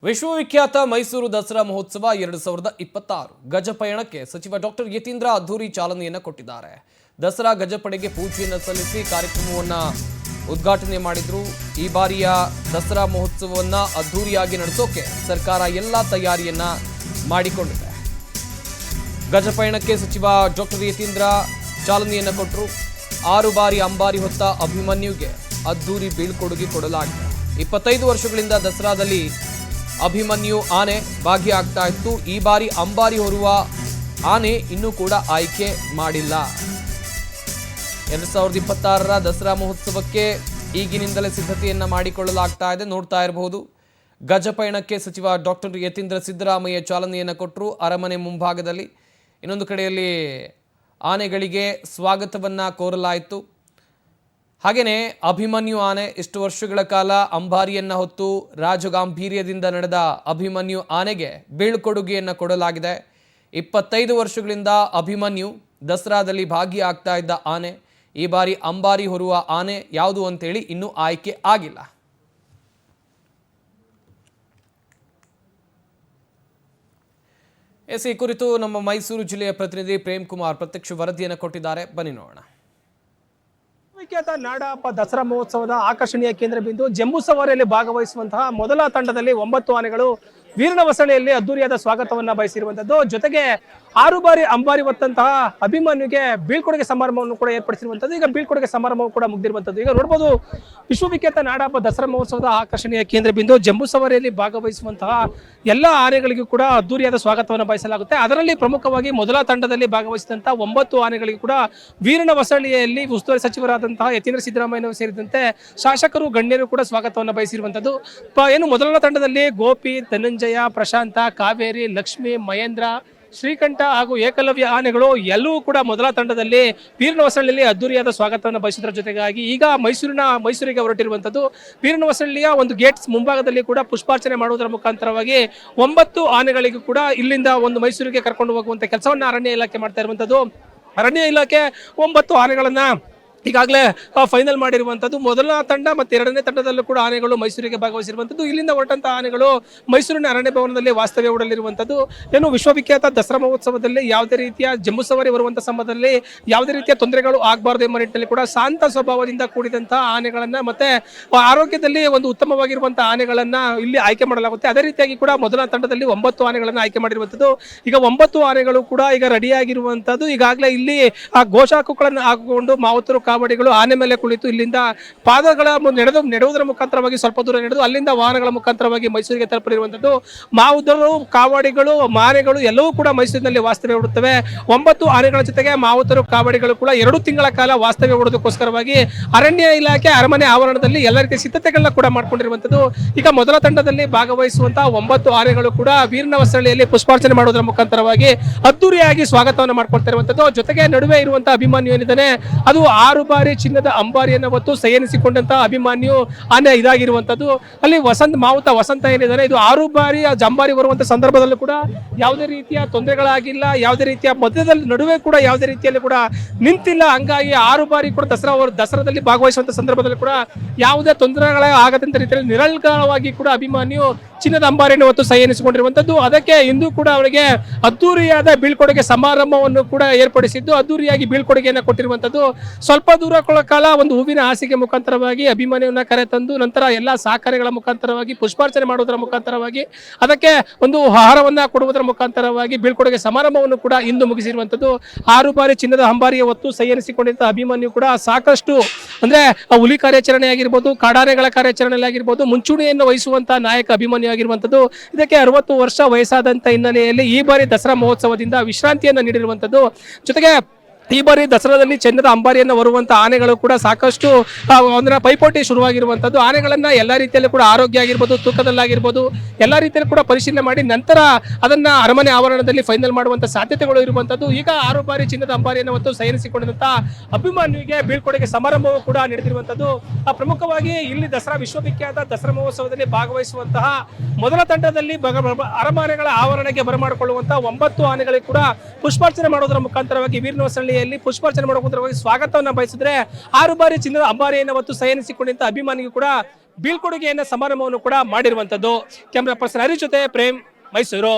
ವಿಶ್ವವಿಖ್ಯಾತ ಮೈಸೂರು ದಸರಾ ಮಹೋತ್ಸವ 2026 ಗಜಪಯಣಕ್ಕೆ ಸಚಿವ ಡಾಕ್ಟರ್ ಯತೀಂದ್ರ ಅದ್ದೂರಿ ಚಾಲನೆಯನ್ನು ಕೊಟ್ಟಿದ್ದಾರೆ. ದಸರಾ ಗಜಪಡೆಗೆ ಪೂಜೆಯನ್ನು ಸಲ್ಲಿಸಿ ಕಾರ್ಯಕ್ರಮವನ್ನು ಉದ್ಘಾಟನೆ ಮಾಡಿದ್ರು. ಈ ಬಾರಿಯ ದಸರಾ ಮಹೋತ್ಸವವನ್ನು ಅದ್ದೂರಿಯಾಗಿ ನಡೆಸೋಕೆ ಸರ್ಕಾರ ಎಲ್ಲ ತಯಾರಿಯನ್ನ ಮಾಡಿಕೊಂಡಿದೆ. ಗಜಪಯಣಕ್ಕೆ ಸಚಿವ ಡಾಕ್ಟರ್ ಯತೀಂದ್ರ ಚಾಲನೆಯನ್ನು ಕೊಟ್ಟರು. 6 ಬಾರಿ ಅಂಬಾರಿ ಹೊತ್ತ ಅಭಿಮನ್ಯುಗೆ ಅದ್ದೂರಿ ಬೀಳ್ಕೊಡುಗೆ ಕೊಡಲಾಗಿದೆ. 25 ವರ್ಷಗಳಿಂದ ದಸರಾದಲ್ಲಿ ಅಭಿಮನ್ಯು ಆನೆ ಭಾಗಿಯಾಗ್ತಾ ಇತ್ತು. ಈ ಬಾರಿ ಅಂಬಾರಿ ಹೊರುವ ಆನೆ ಇನ್ನೂ ಕೂಡ ಆಯ್ಕೆ ಮಾಡಿಲ್ಲ. 2026ರ ದಸರಾ ಮಹೋತ್ಸವಕ್ಕೆ ಈಗಿನಿಂದಲೇ ಸಿದ್ಧತೆಯನ್ನ ಮಾಡಿಕೊಳ್ಳಲಾಗ್ತಾ ಇದೆ. ನೋಡ್ತಾ ಇರಬಹುದು, ಗಜಪಯಣಕ್ಕೆ ಸಚಿವ ಡಾಕ್ಟರ್ ಯತೀಂದ್ರ ಸಿದ್ದರಾಮಯ್ಯ ಚಾಲನೆಯನ್ನು ಕೊಟ್ಟರು ಅರಮನೆ ಮುಂಭಾಗದಲ್ಲಿ. ಇನ್ನೊಂದು ಕಡೆಯಲ್ಲಿ ಆನೆಗಳಿಗೆ ಸ್ವಾಗತವನ್ನ ಕೋರಲಾಯಿತು. ಹಾಗೆಯೇ ಅಭಿಮನ್ಯು ಆನೆ ಇಷ್ಟು ವರ್ಷಗಳ ಕಾಲ ಅಂಬಾರಿಯನ್ನು ಹೊತ್ತು ರಾಜಗಾಂಭೀರ್ಯದಿಂದ ನಡೆದ ಅಭಿಮನ್ಯು ಆನೆಗೆ ಬೀಳ್ಕೊಡುಗೆಯನ್ನು ಕೊಡಲಾಗಿದೆ. 25 ವರ್ಷಗಳಿಂದ ಅಭಿಮನ್ಯು ದಸರಾದಲ್ಲಿ ಭಾಗಿಯಾಗ್ತಾ ಇದ್ದ ಆನೆ. ಈ ಬಾರಿ ಅಂಬಾರಿ ಹೊರುವ ಆನೆ ಯಾವುದು ಅಂತೇಳಿ ಇನ್ನೂ ಆಯ್ಕೆ ಆಗಿಲ್ಲ. ಈ ಕುರಿತು ನಮ್ಮ ಮೈಸೂರು ಜಿಲ್ಲೆಯ ಪ್ರತಿನಿಧಿ ಪ್ರೇಮ್ ಕುಮಾರ್ ಪ್ರತ್ಯಕ್ಷ ವರದಿಯನ್ನು ಕೊಟ್ಟಿದ್ದಾರೆ. ಬನ್ನಿ ನೋಡೋಣ. ವಿಖ್ಯಾತ ನಾಡಹಬ್ಬ ದಸರಾ ಮಹೋತ್ಸವದ ಆಕರ್ಷಣೀಯ ಕೇಂದ್ರ ಬಿಂದು ಜಂಬೂ ಸವಾರಿಯಲ್ಲಿ ಭಾಗವಹಿಸುವಂತಹ ಮೊದಲ ತಂಡದಲ್ಲಿ 9 ಆನೆಗಳು ವೀರನ ವಸಳೆಯಲ್ಲಿ ಅದ್ದೂರಿಯಾದ ಸ್ವಾಗತವನ್ನ ಬಯಸಿರುವಂತದ್ದು. ಜೊತೆಗೆ 6 ಬಾರಿ ಅಂಬಾರಿ ಹೊತ್ತಂತಹ ಅಭಿಮನ್ಯುಗೆ ಬೀಳ್ಕೊಡುಗೆ ಸಮಾರಂಭವನ್ನು ಕೂಡ ಏರ್ಪಡಿಸಿರುವಂತದ್ದು. ಈಗ ಬೀಳ್ಕೊಡುಗೆ ಸಮಾರಂಭವು ಕೂಡ ಮುಗಿದಿರುವಂತದ್ದು. ಈಗ ನೋಡಬಹುದು, ವಿಶ್ವವಿಖ್ಯಾತ ನಾಡಹಬ್ಬ ದಸರಾ ಮಹೋತ್ಸವದ ಆಕರ್ಷಣೀಯ ಕೇಂದ್ರ ಬಿಂದು ಜಂಬೂ ಸವಾರಿಯಲ್ಲಿ ಭಾಗವಹಿಸುವಂತಹ ಎಲ್ಲ ಆನೆಗಳಿಗೂ ಕೂಡ ಅದ್ದೂರಿಯಾದ ಸ್ವಾಗತವನ್ನು ಬಯಸಲಾಗುತ್ತೆ. ಅದರಲ್ಲಿ ಪ್ರಮುಖವಾಗಿ ಮೊದಲ ತಂಡದಲ್ಲಿ ಭಾಗವಹಿಸಿದಂತಹ 9 ಆನೆಗಳಿಗೂ ಕೂಡ ವೀರನ ವಸಳಿಯಲ್ಲಿ ಉಸ್ತುವಾರಿ ಸಚಿವರಾದಂತಹ ಯತೀಂದ್ರ ಸಿದ್ದರಾಮಯ್ಯ ಸೇರಿದಂತೆ ಶಾಸಕರು ಗಣ್ಯರು ಕೂಡ ಸ್ವಾಗತವನ್ನು ಬಯಸಿರುವಂತದ್ದು. ಏನು ಮೊದಲ ತಂಡದಲ್ಲಿ ಗೋಪಿ, ಧನಂಜಯ, ಪ್ರಶಾಂತ, ಕಾವೇರಿ, ಲಕ್ಷ್ಮಿ, ಮಹೇಂದ್ರ, ಶ್ರೀಕಂಠ ಹಾಗೂ ಏಕಲವ್ಯ ಆನೆಗಳು ಎಲ್ಲವೂ ಕೂಡ ಮೊದಲ ತಂಡದಲ್ಲಿ ವೀರನ ವಸಳಿಯಲ್ಲಿ ಅದ್ದೂರಿಯಾದ ಸ್ವಾಗತವನ್ನು ಬಯಸಿದ್ರ ಜೊತೆಗಾಗಿ ಈಗ ಮೈಸೂರಿಗೆ ಹೊರಟಿರುವಂತದ್ದು. ವೀರನ ವಸಳಿಯ ಒಂದು ಗೇಟ್ಸ್ ಮುಂಭಾಗದಲ್ಲಿ ಕೂಡ ಪುಷ್ಪಾರ್ಚನೆ ಮಾಡುವುದರ ಮುಖಾಂತರವಾಗಿ 9 ಆನೆಗಳಿಗೂ ಕೂಡ ಇಲ್ಲಿಂದ ಒಂದು ಮೈಸೂರಿಗೆ ಕರ್ಕೊಂಡು ಹೋಗುವಂತ ಕೆಲಸವನ್ನ ಅರಣ್ಯ ಇಲಾಖೆ ಮಾಡ್ತಾ ಇರುವಂತದ್ದು. ಅರಣ್ಯ ಇಲಾಖೆ 9 ಆನೆಗಳನ್ನ ಈಗಾಗಲೇ ಫೈನಲ್ ಮಾಡಿರುವಂಥದ್ದು. ಮೊದಲ ತಂಡ ಮತ್ತು 2ನೇ ತಂಡದಲ್ಲೂ ಕೂಡ ಆನೆಗಳು ಮೈಸೂರಿಗೆ ಭಾಗವಹಿಸಿರುವಂಥದ್ದು. ಇಲ್ಲಿಂದ ಹೊರಟಂತ ಆನೆಗಳು ಮೈಸೂರಿನ ಅರಣ್ಯ ಭವನದಲ್ಲಿ ವಾಸ್ತವ್ಯ ಹೂಡಲಿರುವಂಥದ್ದು. ಏನು ವಿಶ್ವವಿಖ್ಯಾತ ದಸರಾ ಮಹೋತ್ಸವದಲ್ಲಿ ಯಾವುದೇ ರೀತಿಯ ಜಂಬೂ ಸವಾರಿ ಬರುವಂಥ ಸಂದರ್ಭದಲ್ಲಿ ಯಾವುದೇ ರೀತಿಯ ತೊಂದರೆಗಳು ಆಗಬಾರದು ಎಂಬ ನಿಟ್ಟಿನಲ್ಲಿ ಕೂಡ ಶಾಂತ ಸ್ವಭಾವದಿಂದ ಕೂಡಿದಂತಹ ಆನೆಗಳನ್ನ ಮತ್ತೆ ಆರೋಗ್ಯದಲ್ಲಿ ಒಂದು ಉತ್ತಮವಾಗಿರುವಂತಹ ಆನೆಗಳನ್ನ ಇಲ್ಲಿ ಆಯ್ಕೆ ಮಾಡಲಾಗುತ್ತೆ. ಅದೇ ರೀತಿಯಾಗಿ ಕೂಡ ಮೊದಲ ತಂಡದಲ್ಲಿ 9 ಆನೆಗಳನ್ನ ಆಯ್ಕೆ ಮಾಡಿರುವಂಥದ್ದು. ಈಗ 9 ಆನೆಗಳು ಕೂಡ ಈಗ ರೆಡಿಯಾಗಿರುವಂಥದ್ದು. ಈಗಾಗಲೇ ಇಲ್ಲಿ ಆ ಘೋಷಾಕುಗಳನ್ನು ಹಾಕಿಕೊಂಡು ಮಾವುತರು ಕಾವಡಿಗಳು ಆನೆ ಮೇಲೆ ಕುಳಿತು ಇಲ್ಲಿಂದ ಪಾದಗಳ ನೆಡುವುದರ ಮುಖಾಂತರವಾಗಿ ಸ್ವಲ್ಪ ದೂರ ನಡೆದು ಅಲ್ಲಿಂದ ವಾಹನಗಳ ಮುಖಾಂತರವಾಗಿ ಮೈಸೂರಿಗೆ ತಲುಪಲಿರುವಂಥದ್ದು. ಮಾವುತರು, ಕಾವಡಿಗಳು, ಆನೆಗಳು ಎಲ್ಲವೂ ಕೂಡ ಮೈಸೂರಿನಲ್ಲಿ ವಾಸ್ತವ್ಯ ಹೂಡುತ್ತವೆ. 9 ಆನೆಗಳ ಜೊತೆಗೆ ಮಾವುತರು, ಕಾವಡಿಗಳು ಕೂಡ 2 ತಿಂಗಳ ಕಾಲ ವಾಸ್ತವ್ಯ ಹೂಡೋದಕ್ಕೋಸ್ಕರವಾಗಿ ಅರಣ್ಯ ಇಲಾಖೆ ಅರಮನೆ ಆವರಣದಲ್ಲಿ ಎಲ್ಲ ರೀತಿಯ ಸಿದ್ಧತೆಗಳನ್ನ ಕೂಡ ಮಾಡ್ಕೊಂಡಿರುವಂಥದ್ದು. ಈಗ ಮೊದಲ ತಂಡದಲ್ಲಿ ಭಾಗವಹಿಸುವಂತಹ 9 ಆನೆಗಳು ಕೂಡ ವೀರನ ವಸಳಿಯಲ್ಲಿ ಪುಷ್ಪಾರ್ಚನೆ ಮಾಡುವುದರ ಮುಖಾಂತರವಾಗಿ ಅದ್ದೂರಿಯಾಗಿ ಸ್ವಾಗತವನ್ನು ಮಾಡ್ಕೊಳ್ತಾ ಇರುವಂಥದ್ದು. ಜೊತೆಗೆ ನಡುವೆ ಇರುವಂತಹ ಅಭಿಮನ್ಯು ಏನಿದ್ದಾನೆ ಅದು 6 ಬಾರಿ ಚಿನ್ನದ ಅಂಬಾರಿಯನ್ನು ಹೊತ್ತು ಸಯನಿಸಿಕೊಂಡಂತಹ ಅಭಿಮನ್ಯು ಆನೆ ಇದಾಗಿರುವಂತದ್ದು. ಅಲ್ಲಿ ವಸಂತ ಏನಿದ್ದಾರೆ ಇದು 6 ಬಾರಿ ಅಂಬಾರಿ ಬರುವಂತ ಸಂದರ್ಭದಲ್ಲೂ ಕೂಡ ಯಾವುದೇ ರೀತಿಯ ತೊಂದರೆಗಳಾಗಿಲ್ಲ. ಯಾವುದೇ ರೀತಿಯ ಮಧ್ಯದಲ್ಲಿ ನಡುವೆ ಕೂಡ ಯಾವುದೇ ರೀತಿಯಲ್ಲಿ ಕೂಡ ನಿಂತಿಲ್ಲ. ಹಂಗಾಗಿ 6 ಬಾರಿ ಕೂಡ ದಸರಾದಲ್ಲಿ ಭಾಗವಹಿಸುವಂತ ಸಂದರ್ಭದಲ್ಲಿ ಕೂಡ ಯಾವುದೇ ತೊಂದರೆಗಳ ಆಗದಂತ ರೀತಿಯಲ್ಲಿ ನಿರಲ್ಗಾರವಾಗಿ ಕೂಡ ಅಭಿಮನ್ಯು ಚಿನ್ನದ ಅಂಬಾರಿಯನ್ನು ಹೊತ್ತು ಸಯನಿಸಿಕೊಂಡಿರುವಂತದ್ದು. ಅದಕ್ಕೆ ಇಂದು ಕೂಡ ಅವರಿಗೆ ಅದ್ದೂರಿಯಾದ ಬೀಳ್ಕೊಡುಗೆ ಸಮಾರಂಭವನ್ನು ಕೂಡ ಏರ್ಪಡಿಸಿದ್ದು ಅದ್ದೂರಿಯಾಗಿ ಬೀಳ್ಕೊಡುಗೆಯನ್ನು ಕೊಟ್ಟಿರುವಂತದ್ದು. ಸ್ವಲ್ಪ ದೂರ ಕಾಲ ಒಂದು ಹೂವಿನ ಹಾಸಿಗೆ ಮುಖಾಂತರವಾಗಿ ಅಭಿಮನ್ಯುವನ್ನ ಕರೆತಂದು ನಂತರ ಎಲ್ಲ ಸಹಕಾರಿಗಳ ಮುಖಾಂತರವಾಗಿ ಪುಷ್ಪಾರ್ಚನೆ ಮಾಡುವುದರ ಮುಖಾಂತರವಾಗಿ ಅದಕ್ಕೆ ಒಂದು ಆಹಾರವನ್ನ ಕೊಡುವುದರ ಮುಖಾಂತರವಾಗಿ ಬೀಳ್ಕೊಡುಗೆ ಸಮಾರಂಭವನ್ನು ಕೂಡ ಇಂದು ಮುಗಿಸಿರುವಂತದ್ದು. 6 ಬಾರಿ ಚಿನ್ನದ ಅಂಬಾರಿಯ ಹೊತ್ತು ಸಯನಿಸಿಕೊಂಡಿದ್ದ ಅಭಿಮನ್ಯು ಕೂಡ ಸಾಕಷ್ಟು ಅಂದ್ರೆ ಹುಲಿ ಕಾರ್ಯಾಚರಣೆ ಆಗಿರ್ಬೋದು, ಕಾಡಾನೆಗಳ ಕಾರ್ಯಾಚರಣೆ ಆಗಿರ್ಬೋದು, ಮುಂಚೂಣಿಯನ್ನು ವಹಿಸುವಂತಹ ನಾಯಕ ಅಭಿಮನ್ಯು ಆಗಿರುವಂತದ್ದು. ಇದಕ್ಕೆ 60 ವರ್ಷ ವಯಸ್ಸಾದಂತ ಹಿನ್ನೆಲೆಯಲ್ಲಿ ಈ ಬಾರಿ ದಸರಾ ಮಹೋತ್ಸವದಿಂದ ವಿಶ್ರಾಂತಿಯನ್ನು ನೀಡಿರುವಂತದ್ದು. ಜೊತೆಗೆ ಈ ಬಾರಿ ದಸರಾದಲ್ಲಿ ಚಿನ್ನದ ಅಂಬಾರಿಯನ್ನು ಬರುವಂತಹ ಆನೆಗಳು ಕೂಡ ಸಾಕಷ್ಟು ಪೈಪೋಟಿ ಶುರುವಾಗಿರುವಂತದ್ದು. ಆನೆಗಳನ್ನ ಎಲ್ಲ ರೀತಿಯಲ್ಲೂ ಕೂಡ ಆರೋಗ್ಯ ಆಗಿರ್ಬೋದು, ತೂಕದಲ್ಲಾಗಿರ್ಬೋದು ಎಲ್ಲ ರೀತಿಯಲ್ಲಿ ಕೂಡ ಪರಿಶೀಲನೆ ಮಾಡಿ ನಂತರ ಅದನ್ನ ಅರಮನೆ ಆವರಣದಲ್ಲಿ ಫೈನಲ್ ಮಾಡುವಂತ ಸಾಧ್ಯತೆಗಳು ಇರುವಂತದ್ದು. ಈಗ 6 ಬಾರಿ ಚಿನ್ನದ ಅಂಬಾರಿಯನ್ನು ಹೊತ್ತು ಸಯನಿಸಿಕೊಂಡಂತಹ ಅಭಿಮನ್ಯುವಿಗೆ ಬೀಳ್ಕೊಡುಗೆ ಸಮಾರಂಭವೂ ಕೂಡ ನಡೆದಿರುವಂತದ್ದು. ಪ್ರಮುಖವಾಗಿ ಇಲ್ಲಿ ವಿಶ್ವವಿಖ್ಯಾತ ದಸರಾ ಮಹೋತ್ಸವದಲ್ಲಿ ಭಾಗವಹಿಸುವಂತಹ ಮೊದಲ ತಂಡದಲ್ಲಿ ಅರಮನೆಗಳ ಆವರಣಕ್ಕೆ ಬರಮಾಡಿಕೊಳ್ಳುವಂತಹ 9 ಆನೆಗಳಿಗೆ ಕೂಡ ಪುಷ್ಪಾರ್ಚನೆ ಮಾಡುವುದರ ಮುಖಾಂತರವಾಗಿ ವೀರನ ವಸಳಿ ಅಂಬಾರಿಯಲ್ಲಿ ಪುಷ್ಪಾರ್ಚನೆ ಮಾಡೋಕೆ ಸ್ವಾಗತವನ್ನ ಬಯಸಿದ್ರೆ 6 ಬಾರಿ ಚಿನ್ನದ ಅಂಬಾರಿಯನ್ನು ಹೊತ್ತು ಸೈನಿಸಿಕೊಂಡಂತ ಅಭಿಮಾನಿಗೂ ಕೂಡ ಬೀಳ್ಕೊಡುಗೆಯನ್ನ ಸಮಾರಂಭವನ್ನು ಕೂಡ ಮಾಡಿರುವಂತದ್ದು. ಕ್ಯಾಮರಾ ಪರ್ಸನ್ ಹರಿ ಜೊತೆ ಪ್ರೇಮ್, ಮೈಸೂರು.